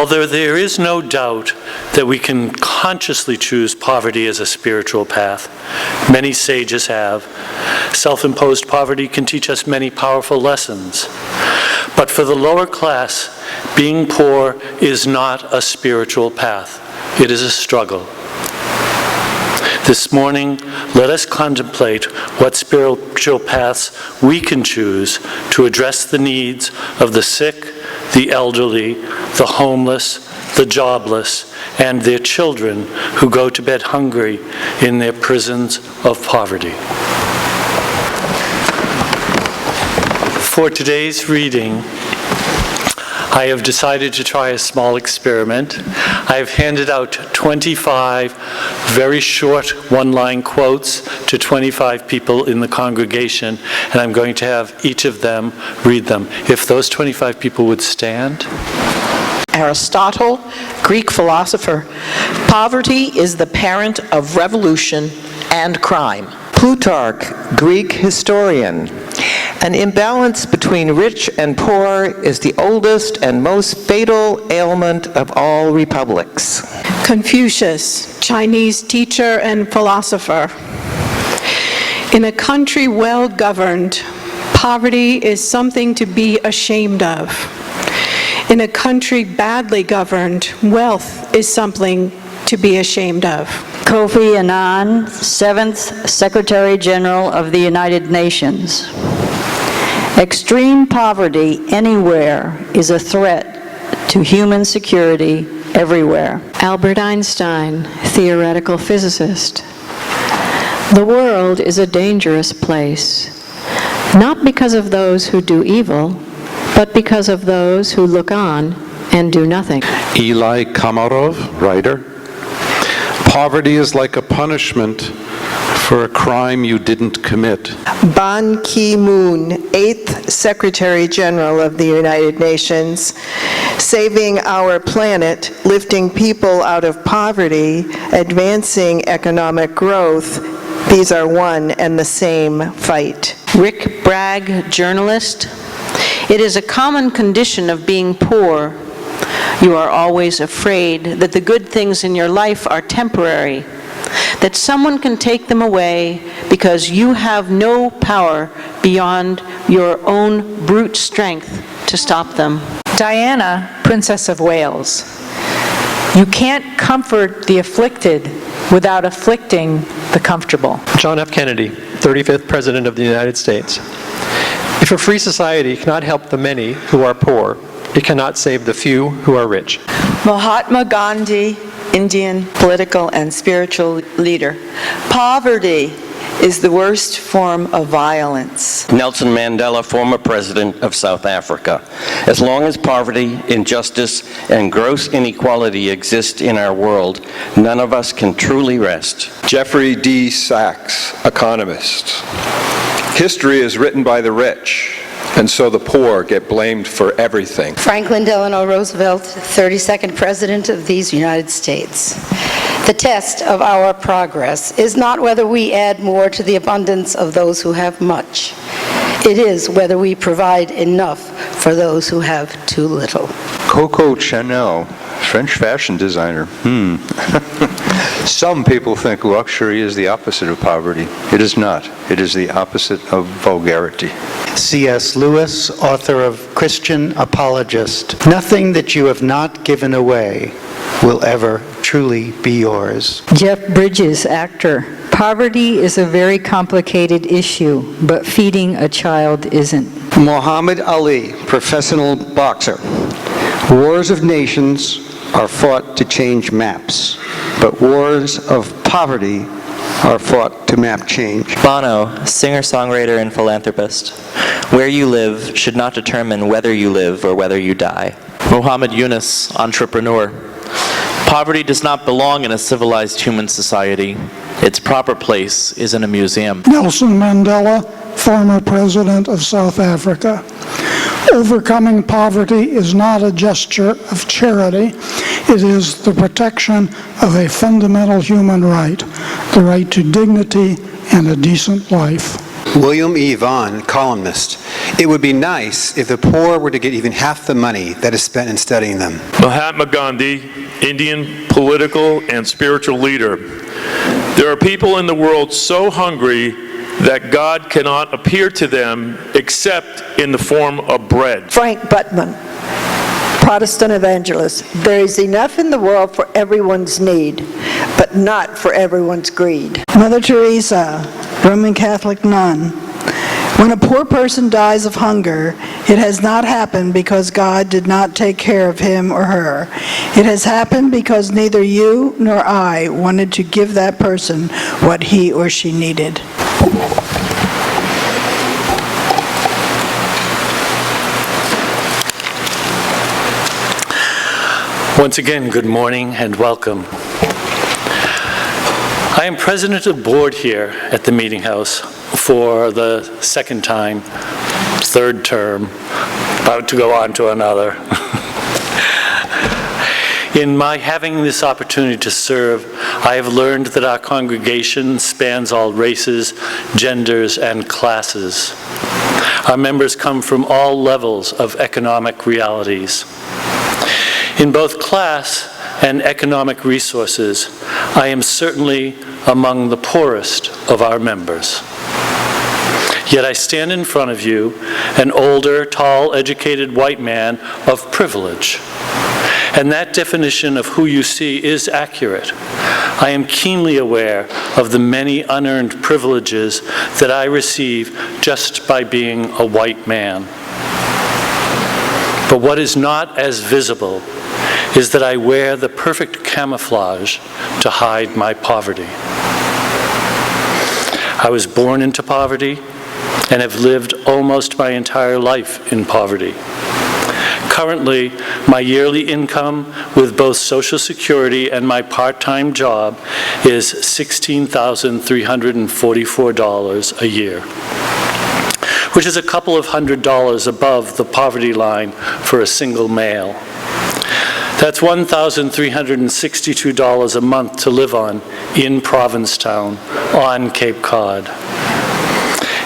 Although there is no doubt that we can consciously choose poverty as a spiritual path, many sages have. Self-imposed poverty can teach us many powerful lessons. But for the lower class, being poor is not a spiritual path. It is a struggle. This morning, let us contemplate what spiritual paths we can choose to address the needs of the sick, the elderly, the homeless, the jobless, and their children who go to bed hungry in their prisons of poverty. For today's reading, I have decided to try a small experiment. I have handed out 25 very short one-line quotes to 25 people in the congregation, and I'm going to have each of them read them. If those 25 people would stand. Aristotle, Greek philosopher. Poverty is the parent of revolution and crime. Plutarch, Greek historian. An imbalance between rich and poor is the oldest and most fatal ailment of all republics. Confucius, Chinese teacher and philosopher. In a country well governed, poverty is something to be ashamed of. In a country badly governed, wealth is something to be ashamed of. Kofi Annan, 7th Secretary General of the United Nations. Extreme poverty anywhere is a threat to human security everywhere. Albert Einstein, theoretical physicist. The world is a dangerous place, not because of those who do evil, but because of those who look on and do nothing. Eli Kamarov, writer. Poverty is like a punishment for a crime you didn't commit. Ban Ki-moon, 8th Secretary General of the United Nations. Saving our planet, lifting people out of poverty, advancing economic growth, these are one and the same fight. Rick Bragg, journalist. It is a common condition of being poor. You are always afraid that the good things in your life are temporary, that someone can take them away because you have no power beyond your own brute strength to stop them. Diana, Princess of Wales. You can't comfort the afflicted without afflicting the comfortable. John F. Kennedy, 35th President of the United States. If a free society cannot help the many who are poor, it cannot save the few who are rich. Mahatma Gandhi, Indian political and spiritual leader. Poverty is the worst form of violence. Nelson Mandela, former president of South Africa. As long as poverty, injustice, and gross inequality exist in our world, none of us can truly rest. Jeffrey D. Sachs, economist. History is written by the rich, and so the poor get blamed for everything. Franklin Delano Roosevelt, 32nd President of these United States. The test of our progress is not whether we add more to the abundance of those who have much. It is whether we provide enough for those who have too little. Coco Chanel, French fashion designer. Some people think luxury is the opposite of poverty. It is not. It is the opposite of vulgarity. C.S. Lewis, author of Christian Apologist. Nothing that you have not given away will ever truly be yours. Jeff Bridges, actor. Poverty is a very complicated issue, but feeding a child isn't. Muhammad Ali, professional boxer. Wars of nations are fought to change maps, but wars of poverty are fought to map change. Bono, singer-songwriter and philanthropist. Where you live should not determine whether you live or whether you die. Muhammad Yunus, entrepreneur. Poverty does not belong in a civilized human society. Its proper place is in a museum. Nelson Mandela, former president of South Africa. Overcoming poverty is not a gesture of charity. It is the protection of a fundamental human right, the right to dignity and a decent life. William E. Vaughan, columnist. It would be nice if the poor were to get even half the money that is spent in studying them. Mahatma Gandhi, Indian political and spiritual leader. There are people in the world so hungry that God cannot appear to them except in the form of bread. Frank Buttman, Protestant evangelist. There is enough in the world for everyone's need, but not for everyone's greed. Mother Teresa, Roman Catholic nun. When a poor person dies of hunger, it has not happened because God did not take care of him or her. It has happened because neither you nor I wanted to give that person what he or she needed. Once again, good morning and welcome. I am president of board here at the Meeting House for the second time, third term, about to go on to another. In my having this opportunity to serve, I have learned that our congregation spans all races, genders, and classes. Our members come from all levels of economic realities. In both class and economic resources, I am certainly among the poorest of our members. Yet I stand in front of you, an older, tall, educated white man of privilege. And that definition of who you see is accurate. I am keenly aware of the many unearned privileges that I receive just by being a white man. But what is not as visible is that I wear the perfect camouflage to hide my poverty. I was born into poverty and have lived almost my entire life in poverty. Currently, my yearly income with both Social Security and my part-time job is $16,344 a year, which is a couple of $100s above the poverty line for a single male. That's $1,362 a month to live on in Provincetown on Cape Cod.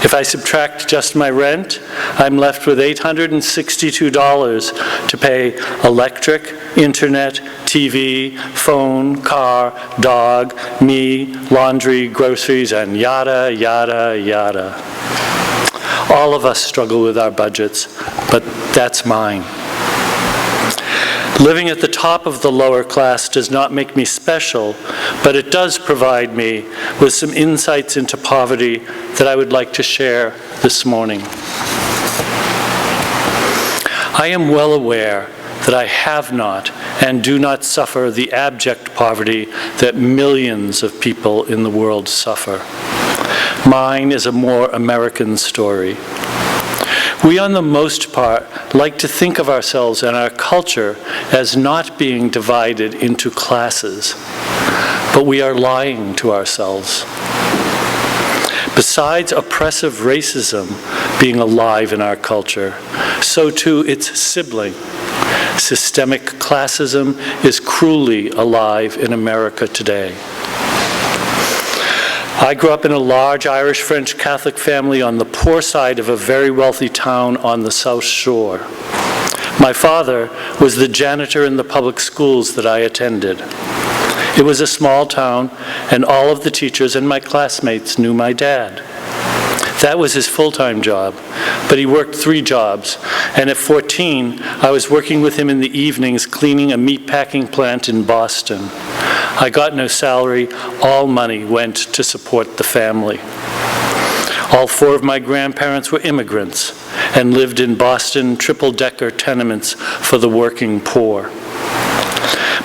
If I subtract just my rent, I'm left with $862 to pay electric, internet, TV, phone, car, dog, me, laundry, groceries, and yada, yada, yada. All of us struggle with our budgets, but that's mine. Living at the top of the lower class does not make me special, but it does provide me with some insights into poverty that I would like to share this morning. I am well aware that I have not and do not suffer the abject poverty that millions of people in the world suffer. Mine is a more American story. We, on the most part, like to think of ourselves and our culture as not being divided into classes, but we are lying to ourselves. Besides oppressive racism being alive in our culture, so too its sibling, systemic classism, is cruelly alive in America today. I grew up in a large Irish-French Catholic family on the poor side of a very wealthy town on the South Shore. My father was the janitor in the public schools that I attended. It was a small town, and all of the teachers and my classmates knew my dad. That was his full-time job, but he worked 3 jobs, and at 14, I was working with him in the evenings cleaning a meatpacking plant in Boston. I got no salary. All money went to support the family. All 4 of my grandparents were immigrants and lived in Boston triple-decker tenements for the working poor.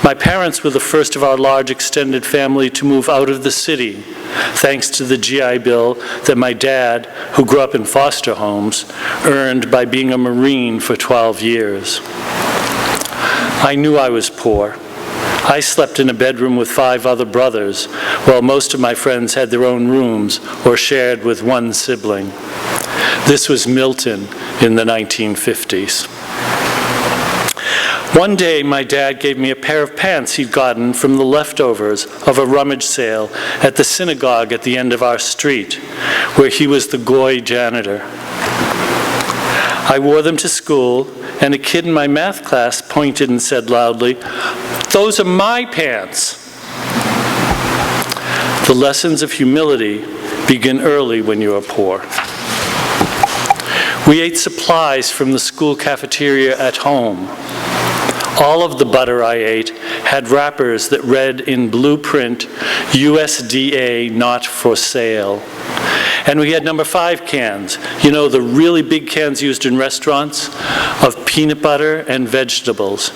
My parents were the first of our large extended family to move out of the city, thanks to the GI Bill that my dad, who grew up in foster homes, earned by being a Marine for 12 years. I knew I was poor. I slept in a bedroom with 5 other brothers, while most of my friends had their own rooms or shared with one sibling. This was Milton in the 1950s. One day, my dad gave me a pair of pants he'd gotten from the leftovers of a rummage sale at the synagogue at the end of our street, where he was the goy janitor. I wore them to school, and a kid in my math class pointed and said loudly, "Those are my pants." The lessons of humility begin early when you are poor. We ate supplies from the school cafeteria at home. All of the butter I ate had wrappers that read in blue print, USDA not for sale. And we had number 5 cans, you know, the really big cans used in restaurants, of peanut butter and vegetables.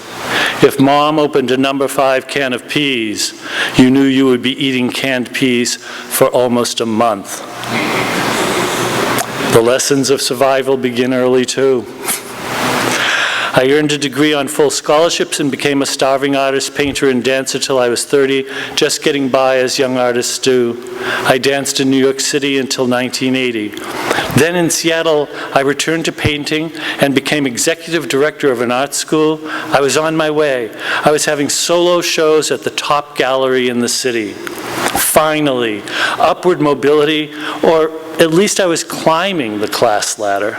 If Mom opened a number 5 can of peas, you knew you would be eating canned peas for almost a month. The lessons of survival begin early, too. I earned a degree on full scholarships and became a starving artist, painter, and dancer till I was 30, just getting by as young artists do. I danced in New York City until 1980. Then in Seattle, I returned to painting and became executive director of an art school. I was on my way. I was having solo shows at the top gallery in the city. Finally, upward mobility, or at least I was climbing the class ladder.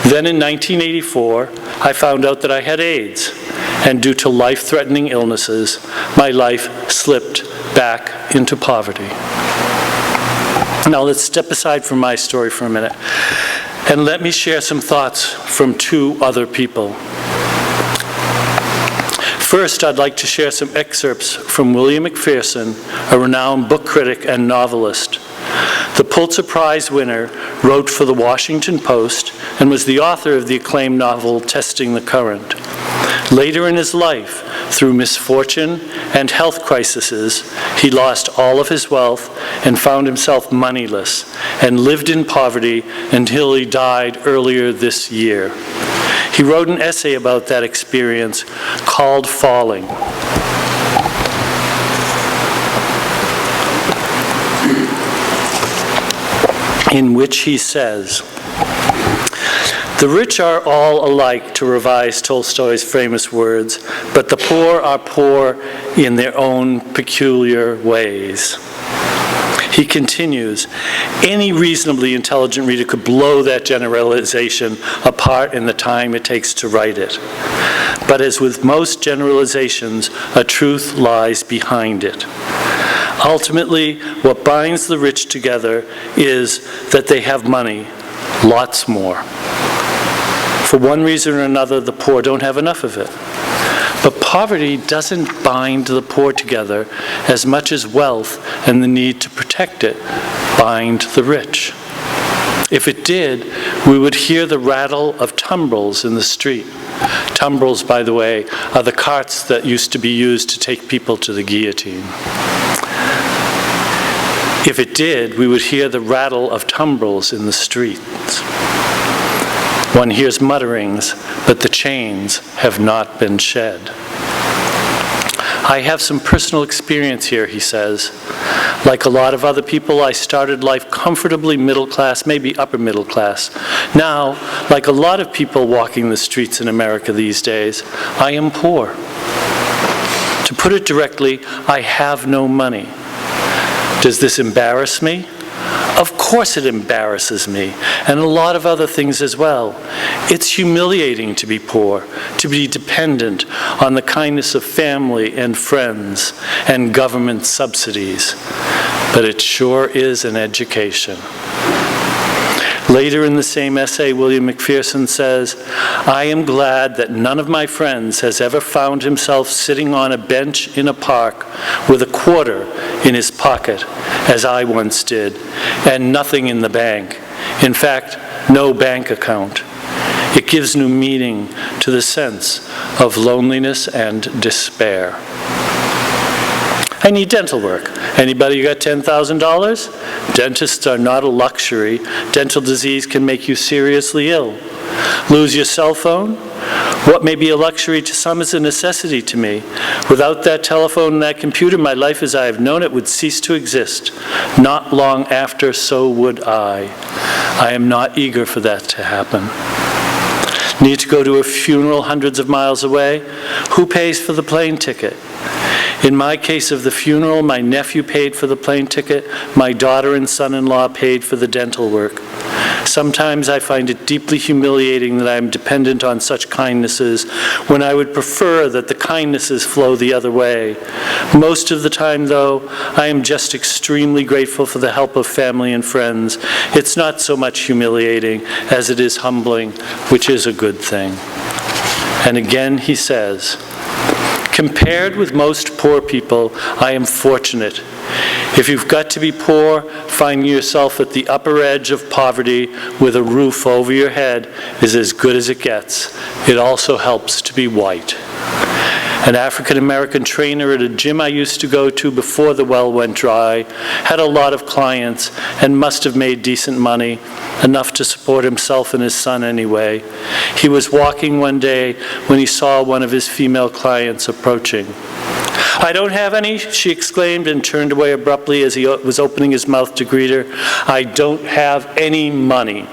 Then in 1984, I found out that I had AIDS, and due to life-threatening illnesses, my life slipped back into poverty. Now let's step aside from my story for a minute, and let me share some thoughts from 2 other people. First, I'd like to share some excerpts from William McPherson, a renowned book critic and novelist. The Pulitzer Prize winner wrote for the Washington Post and was the author of the acclaimed novel Testing the Current. Later in his life, through misfortune and health crises, he lost all of his wealth and found himself moneyless and lived in poverty until he died earlier this year. He wrote an essay about that experience called Falling. In which he says, "The rich are all alike, to revise Tolstoy's famous words, but the poor are poor in their own peculiar ways." He continues, any reasonably intelligent reader could blow that generalization apart in the time it takes to write it. But as with most generalizations, a truth lies behind it. Ultimately, what binds the rich together is that they have money, lots more. For one reason or another, the poor don't have enough of it. But poverty doesn't bind the poor together as much as wealth and the need to protect it bind the rich. If it did, we would hear the rattle of tumbrils in the street. Tumbrils, by the way, are the carts that used to be used to take people to the guillotine. If it did, we would hear the rattle of tumbrils in the streets. One hears mutterings, but the chains have not been shed. I have some personal experience here, he says. Like a lot of other people, I started life comfortably middle class, maybe upper middle class. Now, like a lot of people walking the streets in America these days, I am poor. To put it directly, I have no money. Does this embarrass me? Of course it embarrasses me, and a lot of other things as well. It's humiliating to be poor, to be dependent on the kindness of family and friends and government subsidies. But it sure is an education. Later in the same essay, William McPherson says, "I am glad that none of my friends has ever found himself sitting on a bench in a park with a quarter in his pocket, as I once did, and nothing in the bank. In fact, no bank account. It gives new meaning to the sense of loneliness and despair." I need dental work. Anybody got $10,000? Dentists are not a luxury. Dental disease can make you seriously ill. Lose your cell phone? What may be a luxury to some is a necessity to me. Without that telephone and that computer, my life as I have known it would cease to exist. Not long after, so would I. I am not eager for that to happen. Need to go to a funeral hundreds of miles away? Who pays for the plane ticket? In my case of the funeral, my nephew paid for the plane ticket, my daughter and son-in-law paid for the dental work. Sometimes I find it deeply humiliating that I am dependent on such kindnesses when I would prefer that the kindnesses flow the other way. Most of the time, though, I am just extremely grateful for the help of family and friends. It's not so much humiliating as it is humbling, which is a good thing. And again, he says, compared with most poor people, I am fortunate. If you've got to be poor, finding yourself at the upper edge of poverty with a roof over your head is as good as it gets. It also helps to be white. An African-American trainer at a gym I used to go to before the well went dry had a lot of clients and must have made decent money, enough to support himself and his son anyway. He was walking one day when he saw one of his female clients approaching. "I don't have any," she exclaimed, and turned away abruptly as he was opening his mouth to greet her. "I don't have any money."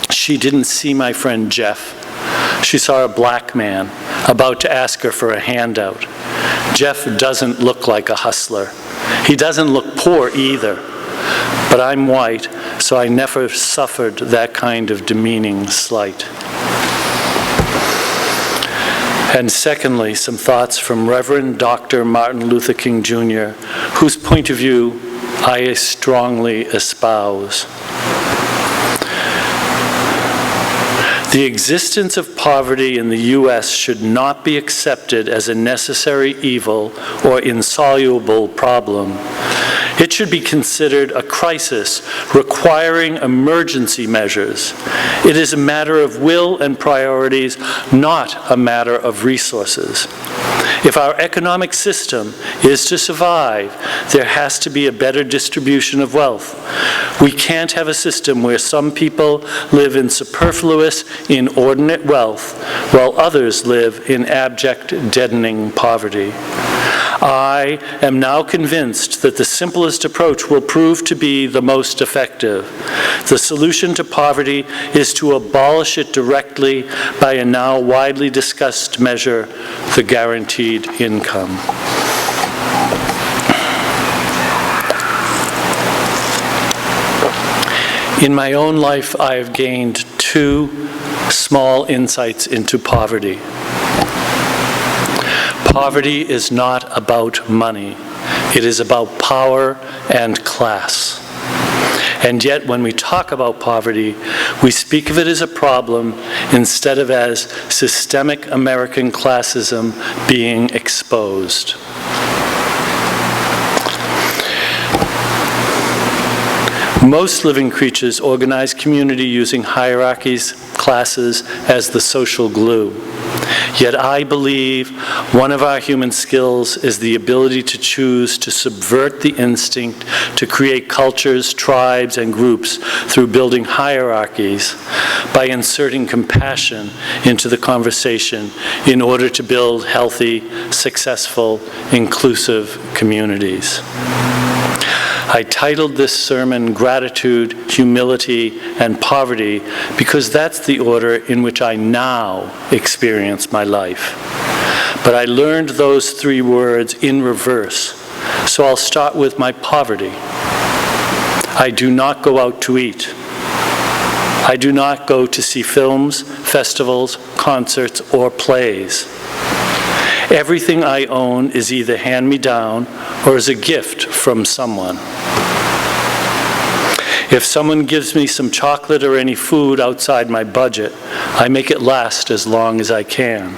She didn't see my friend Jeff. She saw a black man about to ask her for a handout. Jeff doesn't look like a hustler. He doesn't look poor either. But I'm white, so I never suffered that kind of demeaning slight. And secondly, some thoughts from Reverend Dr. Martin Luther King Jr., whose point of view I strongly espouse. The existence of poverty in the U.S. should not be accepted as a necessary evil or insoluble problem. It should be considered a crisis requiring emergency measures. It is a matter of will and priorities, not a matter of resources. If our economic system is to survive, there has to be a better distribution of wealth. We can't have a system where some people live in superfluous, inordinate wealth, while others live in abject, deadening poverty. I am now convinced that the simplest approach will prove to be the most effective. The solution to poverty is to abolish it directly by a now widely discussed measure, the guaranteed income. In my own life, I have gained two small insights into poverty. Poverty is not about money. It is about power and class. And yet, when we talk about poverty, we speak of it as a problem instead of as systemic American classism being exposed. Most living creatures organize community using hierarchies, classes, as the social glue. Yet I believe one of our human skills is the ability to choose to subvert the instinct to create cultures, tribes, and groups through building hierarchies by inserting compassion into the conversation in order to build healthy, successful, inclusive communities. I titled this sermon Gratitude, Humility, and Poverty because that's the order in which I now experience my life. But I learned those three words in reverse, so I'll start with my poverty. I do not go out to eat. I do not go to see films, festivals, concerts, or plays. Everything I own is either hand-me-down or is a gift from someone. If someone gives me some chocolate or any food outside my budget, I make it last as long as I can.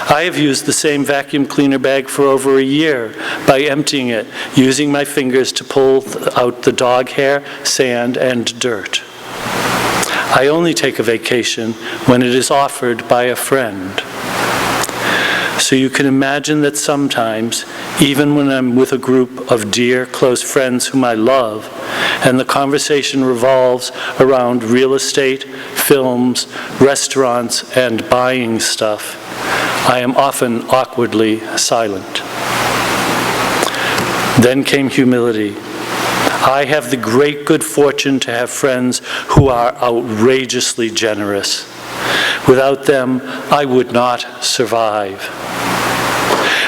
I have used the same vacuum cleaner bag for over a year by emptying it, using my fingers to pull out the dog hair, sand, and dirt. I only take a vacation when it is offered by a friend. So you can imagine that sometimes, even when I'm with a group of dear, close friends whom I love, and the conversation revolves around real estate, films, restaurants, and buying stuff, I am often awkwardly silent. Then came humility. I have the great good fortune to have friends who are outrageously generous. Without them, I would not survive.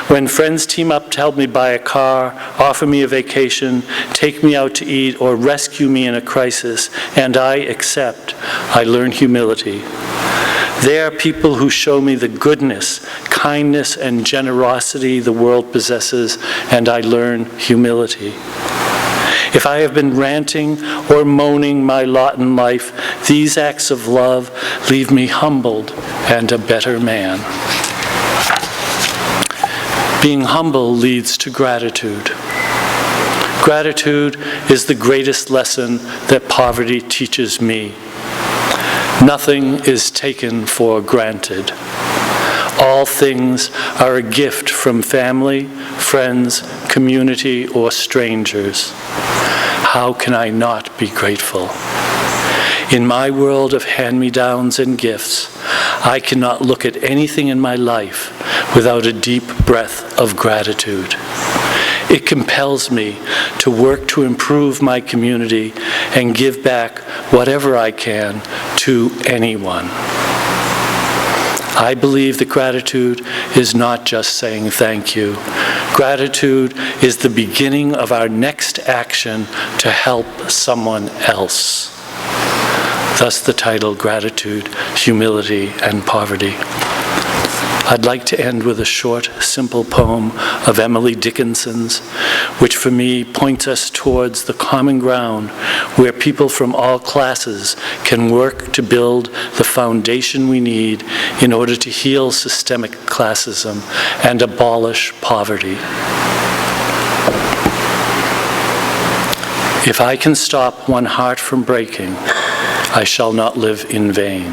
When friends team up to help me buy a car, offer me a vacation, take me out to eat, or rescue me in a crisis, and I accept, I learn humility. They are people who show me the goodness, kindness, and generosity the world possesses, and I learn humility. If I have been ranting or moaning my lot in life, these acts of love leave me humbled and a better man. Being humble leads to gratitude. Gratitude is the greatest lesson that poverty teaches me. Nothing is taken for granted. All things are a gift from family, friends, community, or strangers. How can I not be grateful? In my world of hand-me-downs and gifts, I cannot look at anything in my life without a deep breath of gratitude. It compels me to work to improve my community and give back whatever I can to anyone. I believe that gratitude is not just saying thank you. Gratitude is the beginning of our next action to help someone else. Thus the title, Gratitude, Humility, and Poverty. I'd like to end with a short, simple poem of Emily Dickinson's, which for me points us towards the common ground where people from all classes can work to build the foundation we need in order to heal systemic classism and abolish poverty. If I can stop one heart from breaking, I shall not live in vain.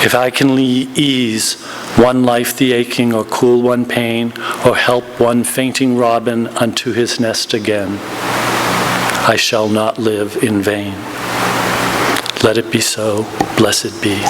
If I can ease one life the aching, or cool one pain, or help one fainting robin unto his nest again, I shall not live in vain. Let it be so. Blessed be.